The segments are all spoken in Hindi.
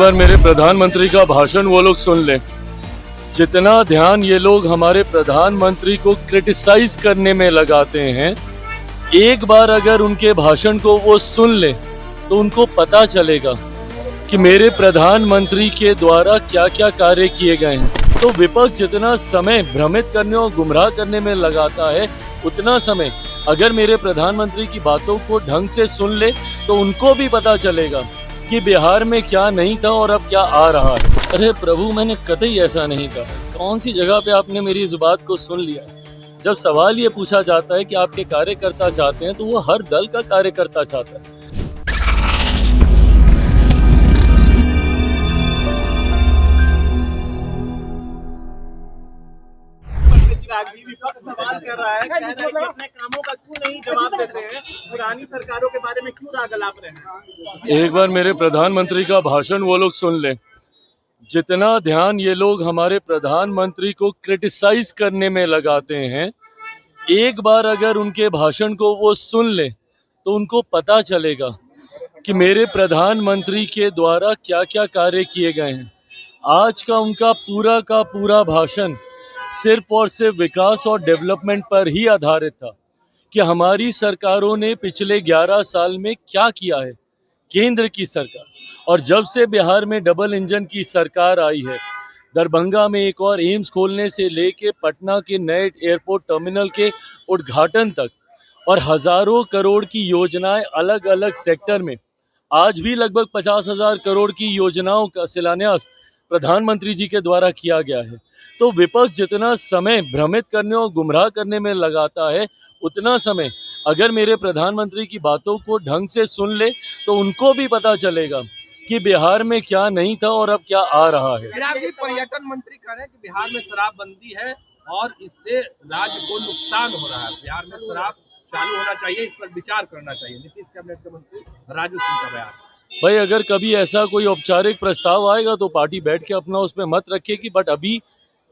बार मेरे प्रधानमंत्री का भाषण वो लोग सुन लें। जितना ध्यान ये लोग हमारे प्रधानमंत्री को क्रिटिसाइज करने में लगाते हैं, एक बार अगर उनके भाषण को वो सुन लें तो उनको पता चलेगा कि मेरे प्रधानमंत्री के द्वारा क्या क्या कार्य किए गए हैं। तो विपक्ष जितना समय भ्रमित करने और गुमराह करने में लगाता है, उतना समय अगर मेरे प्रधानमंत्री की बातों को ढंग से सुन ले तो उनको भी पता चलेगा कि बिहार में क्या नहीं था और अब क्या आ रहा है। अरे प्रभु, मैंने कतई ऐसा नहीं कहा। कौन सी जगह पे आपने मेरी इस बात को सुन लिया? जब सवाल ये पूछा जाता है कि आपके कार्यकर्ता चाहते हैं, तो वो हर दल का कार्यकर्ता चाहता है। विपक्ष सवाल कर रहा है, कह रहा है कि अपने कामों का क्यों नहीं जवाब देते हैं, पुरानी सरकारों के बारे में क्यों राग अलाप रहे हैं। एक बार मेरे प्रधानमंत्री का भाषण वो लोग सुन लें। जितना ध्यान ये लोग हमारे प्रधानमंत्री को क्रिटिसाइज करने में लगाते हैं, एक बार अगर उनके भाषण को वो सुन लें तो उनको पता चलेगा कि मेरे प्रधानमंत्री के द्वारा क्या क्या कार्य किए गए हैं। आज का उनका पूरा भाषण सिर्फ और सिर्फ विकास और डेवलपमेंट पर ही आधारित था कि हमारी सरकारों ने पिछले 11 साल में क्या किया है। केंद्र की सरकार, और जब से बिहार में डबल इंजन की सरकार आई है, दरभंगा में एक और एम्स खोलने से लेके पटना के नए एयरपोर्ट टर्मिनल के उद्घाटन तक और हजारों करोड़ की योजनाएं अलग अलग सेक्टर में, आज भी लगभग 50,000 करोड़ की योजनाओं का शिलान्यास प्रधानमंत्री जी के द्वारा किया गया है। तो विपक्ष जितना समय भ्रमित करने और गुमराह करने में लगाता है, उतना समय अगर मेरे प्रधानमंत्री की बातों को ढंग से सुन ले तो उनको भी पता चलेगा कि बिहार में क्या नहीं था और अब क्या आ रहा है। चिराग जी, पर्यटन मंत्री कह रहे हैं कि बिहार में शराबबंदी है और इससे राज्य को नुकसान हो रहा है। बिहार में शराब चालू होना चाहिए, इस पर विचार करना चाहिए। नीतीश कैबिनेट के मंत्री राजू सिंह का बयान। भाई, अगर कभी ऐसा कोई औपचारिक प्रस्ताव आएगा तो पार्टी बैठ के अपना उसमें मत रखेगी, बट अभी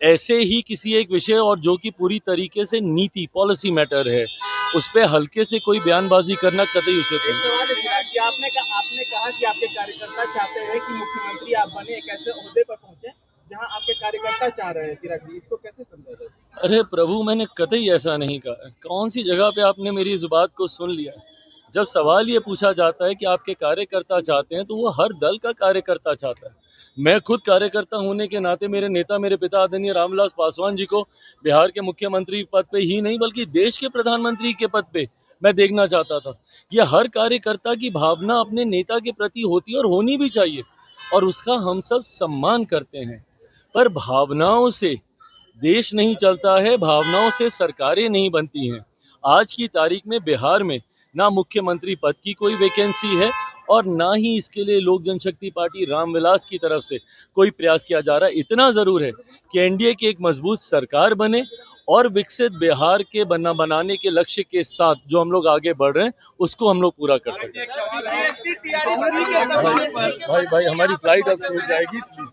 ऐसे ही किसी एक विषय और जो कि पूरी तरीके से नीति पॉलिसी मैटर है, उस पे हल्के से कोई बयानबाजी करना कतई उचित नहीं। सवाल है चिराग जी, आपने कहा कि आपके कार्यकर्ता चाहते हैं कि मुख्यमंत्री आप बने, एक ऐसे ओहदे पर पहुंचे जहां आपके कार्यकर्ता चाह रहे हैं। चिराग जी, इसको कैसे समझा जाए? अरे प्रभु, मैंने कतई ऐसा नहीं कहा। कौन सी जगह पे आपने मेरी इस बात को सुन लिया? जब सवाल ये पूछा जाता है कि आपके कार्यकर्ता चाहते हैं, तो वो हर दल का कार्यकर्ता चाहता है। मैं खुद कार्यकर्ता होने के नाते मेरे नेता, मेरे पिता आदरणीय रामविलास पासवान जी को बिहार के मुख्यमंत्री पद पे ही नहीं बल्कि देश के प्रधानमंत्री के पद पे मैं देखना चाहता था। ये हर कार्यकर्ता की भावना अपने नेता के प्रति होती है और होनी भी चाहिए, और उसका हम सब सम्मान करते हैं। पर भावनाओं से देश नहीं चलता है, भावनाओं से सरकारें नहीं बनती हैं। आज की तारीख में बिहार में ना मुख्यमंत्री पद की कोई वैकेंसी है और ना ही इसके लिए लोक जनशक्ति पार्टी रामविलास की तरफ से कोई प्रयास किया जा रहा है। इतना जरूर है कि एनडीए की एक मजबूत सरकार बने और विकसित बिहार के बनाने के लक्ष्य के साथ जो हम लोग आगे बढ़ रहे हैं, उसको हम लोग पूरा कर सकें। भाई हमारी फ्लाइट अब छूट जाएगी, प्लीज।